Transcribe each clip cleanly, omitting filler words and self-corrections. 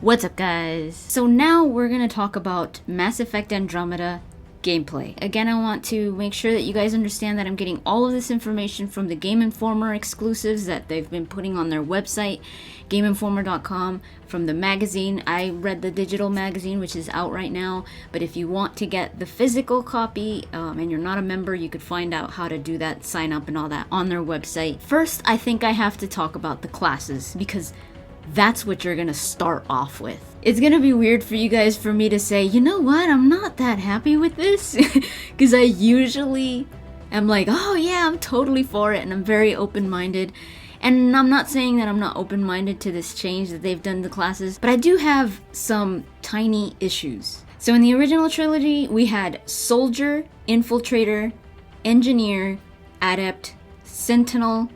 What's up, guys? So now we're gonna talk about Mass Effect Andromeda gameplay. Again, I want to make sure that you guys understand that I'm getting all of this information from the GameInformer exclusives that they've been putting on their website, GameInformer.com, from the magazine. I read the digital magazine, which is out right now, but if you want to get the physical copy and you're not a member, you could find out how to do that, sign up and all that on their website. First, I think I have to talk about the classes, because that's what you're gonna start off with. It's gonna be weird for you guys for me to say, you know what, I'm not that happy with this, because I usually am like, oh yeah, I'm totally for it, and I'm very open-minded. And I'm not saying that I'm not open-minded to this change that they've done to the classes, but I do have some tiny issues. So in the original trilogy, we had Soldier, Infiltrator, Engineer, Adept, Sentinel,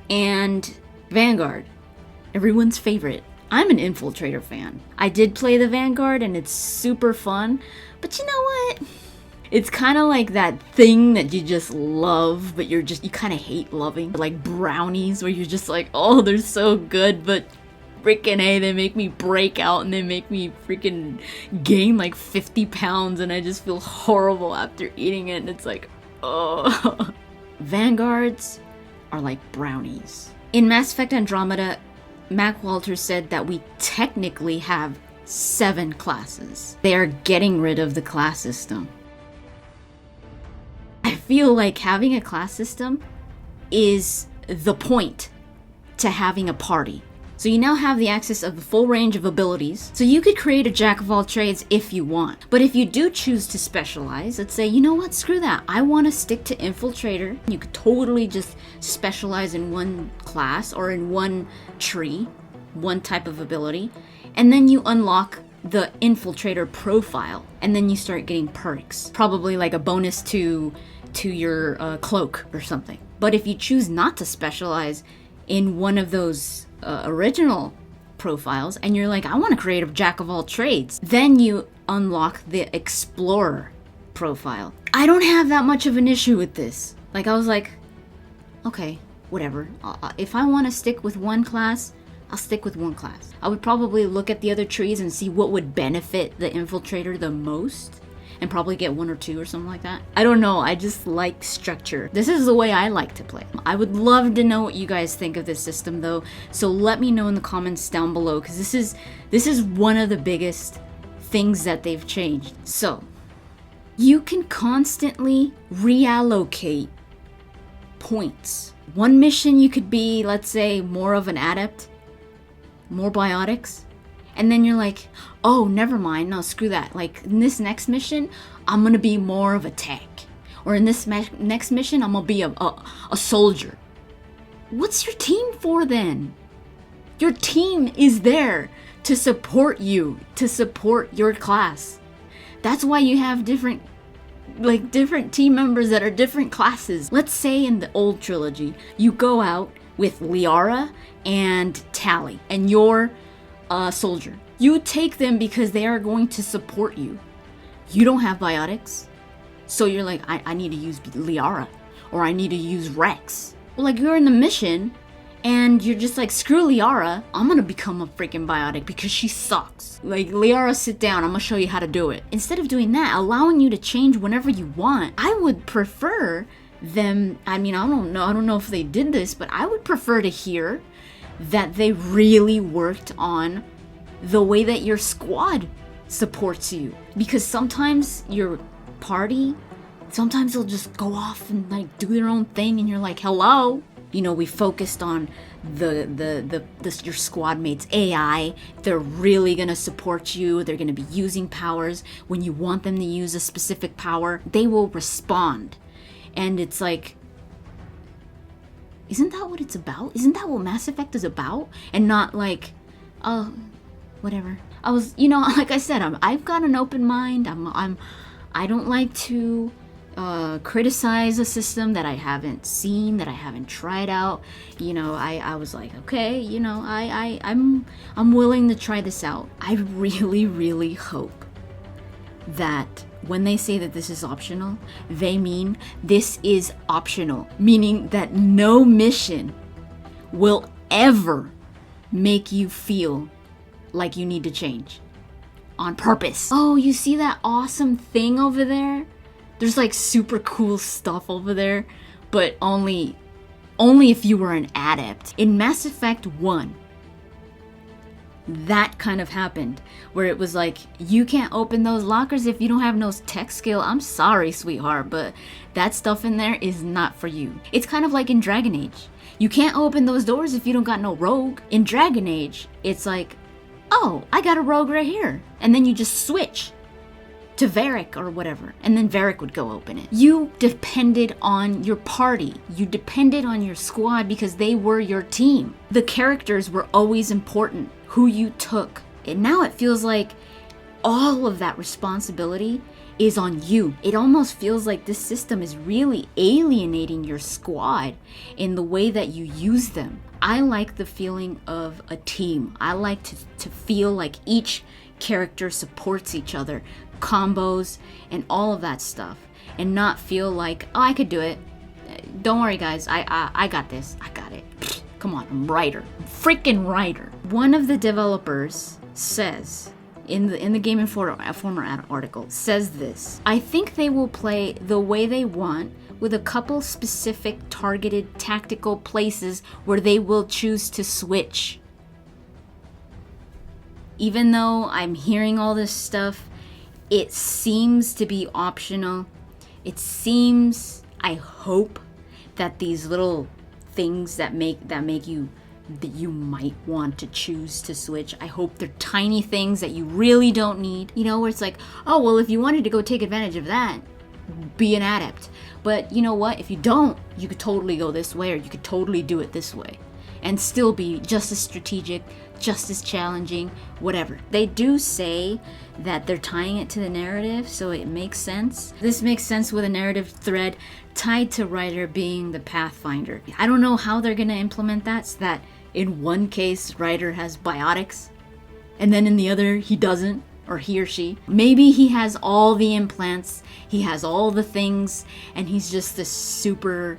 and Vanguard. Everyone's favorite. I'm an Infiltrator fan. I did play the Vanguard and it's super fun, but you know what? It's kind of like that thing that you just love, but you kind of hate loving. Like brownies, where you're just like, oh, they're so good, but freaking A, they make me break out and they make me freaking gain like 50 pounds and I just feel horrible after eating it, and it's like, oh. Vanguards are like brownies. In Mass Effect Andromeda, Mac Walters said that we technically have 7 classes. They are getting rid of the class system. I feel like having a class system is the point to having a party. So you now have the access of the full range of abilities. So you could create a jack of all trades if you want. But if you do choose to specialize, let's say, you know what, screw that. I want to stick to Infiltrator. You could totally just specialize in one class or in one tree, one type of ability. And then you unlock the Infiltrator profile. And then you start getting perks. Probably like a bonus to your cloak or something. But if you choose not to specialize in one of those original profiles and you're like, I want to create a jack of all trades, then you unlock the Explorer profile. I don't have that much of an issue with this. Like, I was like, okay, whatever. If I want to stick with one class, I'll stick with one class. I would probably look at the other trees and see what would benefit the Infiltrator the most, and probably get 1 or 2 or something like that. I don't know, I just like structure. This is the way I like to play. I would love to know what you guys think of this system though, so let me know in the comments down below, because this is one of the biggest things that they've changed. So, you can constantly reallocate points. One mission you could be, let's say, more of an adept, more biotics, and then you're like, oh, never mind, no, screw that. Like, in this next mission, I'm gonna be more of a tech. Or in this next mission, I'm gonna be a soldier. What's your team for then? Your team is there to support you, to support your class. That's why you have different team members that are different classes. Let's say in the old trilogy, you go out with Liara and Tali, and you're a soldier. You take them because they are going to support you. You don't have biotics, so you're like, I need to use Liara, or I need to use Rex. Well, like, you're in the mission, and you're just like, screw Liara, I'm gonna become a freaking biotic because she sucks. Like, Liara, sit down, I'm gonna show you how to do it. Instead of doing that, allowing you to change whenever you want, I would prefer them, I mean, I don't know if they did this, but I would prefer to hear that they really worked on the way that your squad supports you. Because sometimes your party, sometimes they'll just go off and like do their own thing and you're like, hello? You know, we focused on your squad mates' AI. They're really gonna support you. They're gonna be using powers. When you want them to use a specific power, they will respond. And it's like, isn't that what it's about? Isn't that what Mass Effect is about? And not like, oh, whatever. I was, you know, like I said, I've got an open mind. I don't like to criticize a system that I haven't seen, that I haven't tried out. You know, I was like, okay, you know, I'm willing to try this out. I really, really hope that when they say that this is optional, they mean this is optional, meaning that no mission will ever make you feel like you need to change. On purpose. Oh, you see that awesome thing over there? There's like super cool stuff over there, but only if you were an adept. In Mass Effect 1, that kind of happened, where it was like, you can't open those lockers if you don't have no tech skill. I'm sorry, sweetheart, but that stuff in there is not for you. It's kind of like in Dragon Age. You can't open those doors if you don't got no rogue. In Dragon Age, it's like, oh, I got a rogue right here. And then you just switch to Varric or whatever, and then Varric would go open it. You depended on your party. You depended on your squad because they were your team. The characters were always important, who you took. And now it feels like all of that responsibility is on you. It almost feels like this system is really alienating your squad in the way that you use them. I like the feeling of a team. I like to feel like each character supports each other, combos and all of that stuff, and not feel like, oh, I could do it. Don't worry, guys. I got this. I got it. Come on, I'm writer. I'm freaking writer. One of the developers says in the GameInformer article says this: I think they will play the way they want, with a couple specific targeted tactical places where they will choose to switch. Even though I'm hearing all this stuff, it seems to be optional. It seems, I hope, that these little things that you might want to choose to switch, I hope they're tiny things that you really don't need. You know, where it's like, oh, well, if you wanted to go take advantage of that, be an adept. But you know what? If you don't, you could totally go this way, or you could totally do it this way and still be just as strategic, just as challenging, whatever. They do say that they're tying it to the narrative, so it makes sense. This makes sense with a narrative thread tied to Ryder being the Pathfinder. I don't know how they're gonna implement that, so that in one case Ryder has biotics, and then in the other he doesn't, or he or she. Maybe he has all the implants, he has all the things, and he's just this super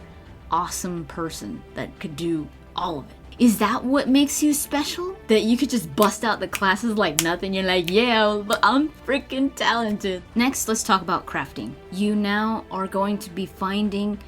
awesome person that could do all of it. Is that what makes you special? That you could just bust out the classes like nothing? You're like, yeah, but I'm freaking talented. Next, let's talk about crafting. You now are going to be finding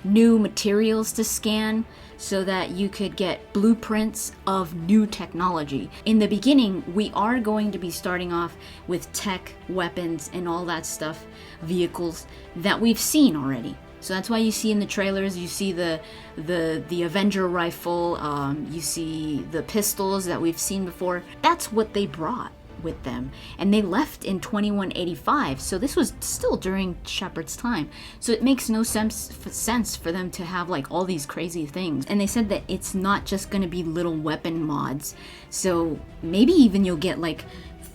new materials to scan so that you could get blueprints of new technology. In the beginning, we are going to be starting off with tech, weapons, and all that stuff, vehicles that we've seen already. So that's why you see in the trailers, you see the Avenger rifle, you see the pistols that we've seen before. That's what they brought with them. And they left in 2185, so this was still during Shepard's time. So it makes no sense for them to have like all these crazy things. And they said that it's not just gonna be little weapon mods. So maybe even you'll get like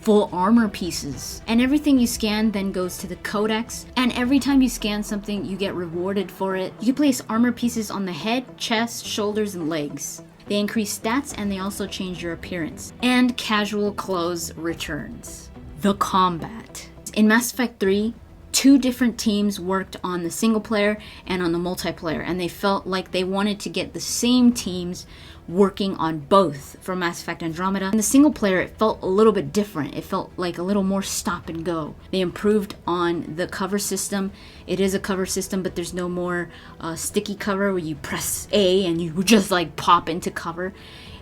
full armor pieces. And everything you scan then goes to the codex, and every time you scan something you get rewarded for it. You can place armor pieces on the head, chest, shoulders, and legs. They increase stats and they also change your appearance. And casual clothes returns. The combat. In Mass Effect 3, 2 different teams worked on the single player and on the multiplayer, and they felt like they wanted to get the same teams working on both for Mass Effect Andromeda. In the single player, it felt a little bit different. It felt like a little more stop and go. They improved on the cover system. It is a cover system, but there's no more sticky cover where you press A and you just like pop into cover.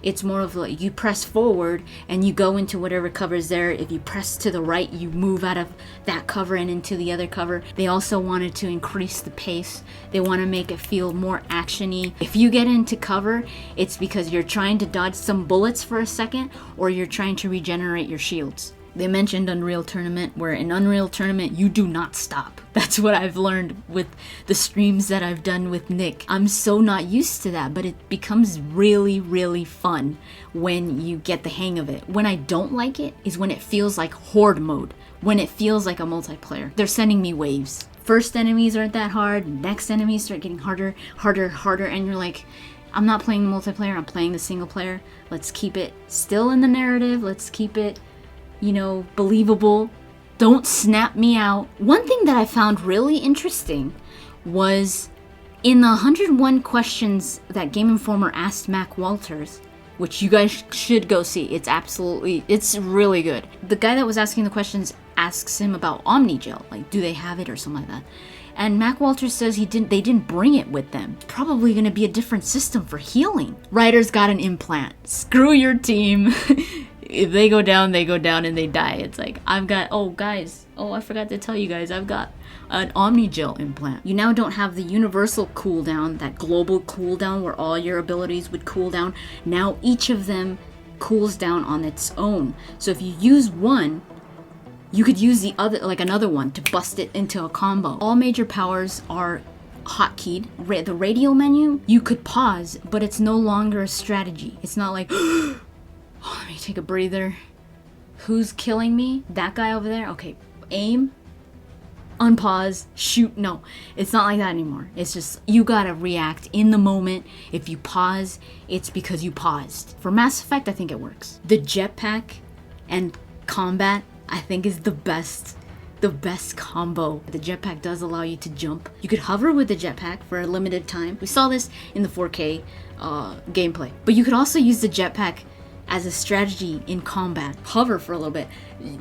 It's more of like you press forward and you go into whatever cover is there. If you press to the right, you move out of that cover and into the other cover. They also wanted to increase the pace. They want to make it feel more action-y. If you get into cover, it's because you're trying to dodge some bullets for a second, or you're trying to regenerate your shields. They mentioned Unreal Tournament, where in Unreal Tournament, you do not stop. That's what I've learned with the streams that I've done with Nick. I'm so not used to that, but it becomes really, really fun when you get the hang of it. When I don't like it is when it feels like horde mode, when it feels like a multiplayer. They're sending me waves. First enemies aren't that hard, next enemies start getting harder, and you're like, I'm not playing the multiplayer, I'm playing the single player. Let's keep it still in the narrative, let's keep it, you know, believable. Don't snap me out. One thing that I found really interesting was in the 101 questions that GameInformer asked Mac Walters, which you guys should go see. It's really good. The guy that was asking the questions asks him about Omnigel, like do they have it or something like that. And Mac Walters says they didn't bring it with them. It's probably gonna be a different system for healing. Ryder's got an implant. Screw your team. If they go down and they die. It's like, I forgot to tell you guys, I've got an Omnigel implant. You now don't have the universal cooldown, that global cooldown where all your abilities would cool down. Now each of them cools down on its own. So if you use one, you could use the other, like another one, to bust it into a combo. All major powers are hotkeyed. The radio menu, you could pause, but it's no longer a strategy. It's not like, oh, let me take a breather. Who's killing me? That guy over there? Okay, aim, unpause, shoot. No, it's not like that anymore. It's just, you gotta react in the moment. If you pause, it's because you paused. For Mass Effect, I think it works. The jetpack and combat, I think, is the best combo. The jetpack does allow you to jump. You could hover with the jetpack for a limited time. We saw this in the 4K gameplay. But you could also use the jetpack as a strategy in combat. Hover for a little bit,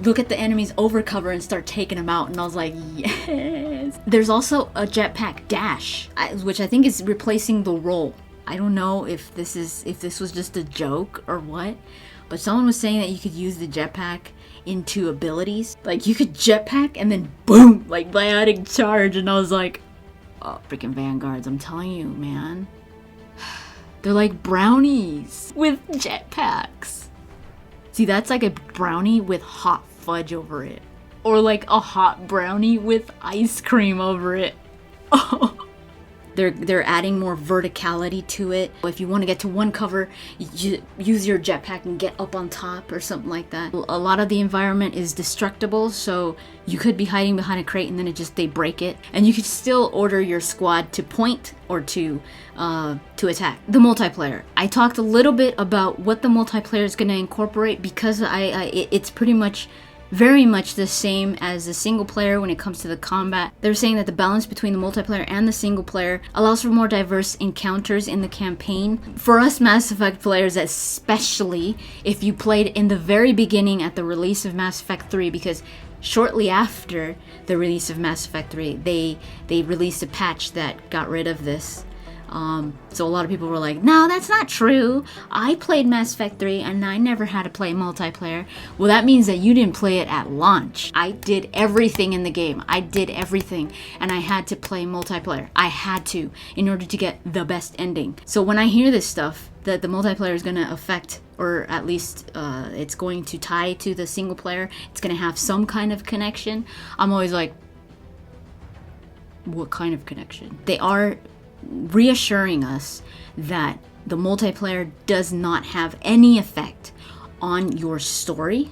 look at the enemies over cover and start taking them out, and I was like, yes. There's also a jetpack dash, which I think is replacing the roll. I don't know if this was just a joke or what, but someone was saying that you could use the jetpack into abilities. Like you could jetpack and then boom, like biotic charge, and I was like, oh, freaking Vanguards, I'm telling you, man. They're like brownies with jetpacks. See, that's like a brownie with hot fudge over it. Or like a hot brownie with ice cream over it. Oh. They're adding more verticality to it. If you want to get to one cover, you use your jetpack and get up on top or something like that. A lot of the environment is destructible, so you could be hiding behind a crate and then they break it. And you could still order your squad to point or to attack. The multiplayer. I talked a little bit about what the multiplayer is going to incorporate, because it's pretty much very much the same as the single player when it comes to the combat. They're saying that the balance between the multiplayer and the single player allows for more diverse encounters in the campaign. For us Mass Effect players, especially if you played in the very beginning at the release of Mass Effect 3, because shortly after the release of Mass Effect 3, they released a patch that got rid of this. So a lot of people were like, no, that's not true. I played Mass Effect 3 and I never had to play multiplayer. Well, that means that you didn't play it at launch. I did everything in the game. I did everything, and I had to play multiplayer. I had to, in order to get the best ending. So when I hear this stuff, that the multiplayer is going to affect, or at least it's going to tie to the single player, it's going to have some kind of connection, I'm always like, what kind of connection? They are reassuring us that the multiplayer does not have any effect on your story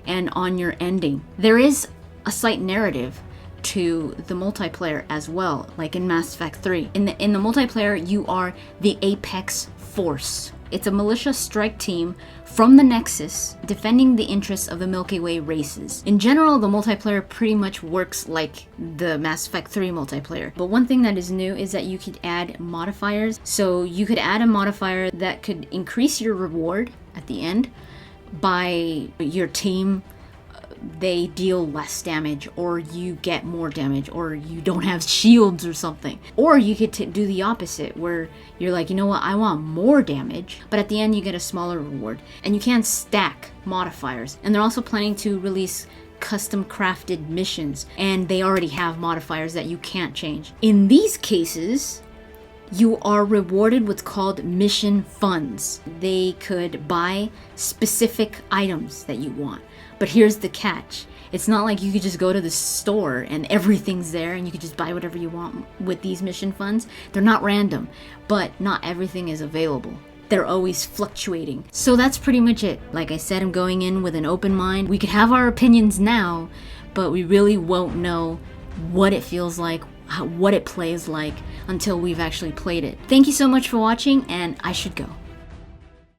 and on your ending. There is a slight narrative to the multiplayer as well, like in Mass Effect 3. In the multiplayer, you are the Apex Force. It's a militia strike team from the Nexus defending the interests of the Milky Way races. In general, the multiplayer pretty much works like the Mass Effect 3 multiplayer. But one thing that is new is that you could add modifiers. So you could add a modifier that could increase your reward at the end by your team. They deal less damage, or you get more damage, or you don't have shields or something. Or you could do the opposite, where you're like, you know what, I want more damage, but at the end you get a smaller reward. And you can stack modifiers. And they're also planning to release custom crafted missions, and they already have modifiers that you can't change. In these cases, you are rewarded what's called mission funds. They could buy specific items that you want. But here's the catch. It's not like you could just go to the store and everything's there and you could just buy whatever you want with these mission funds. They're not random, but not everything is available. They're always fluctuating. So that's pretty much it. Like I said, I'm going in with an open mind. We could have our opinions now, but we really won't know what it feels like, what it plays like, until we've actually played it. Thank you so much for watching, and I should go.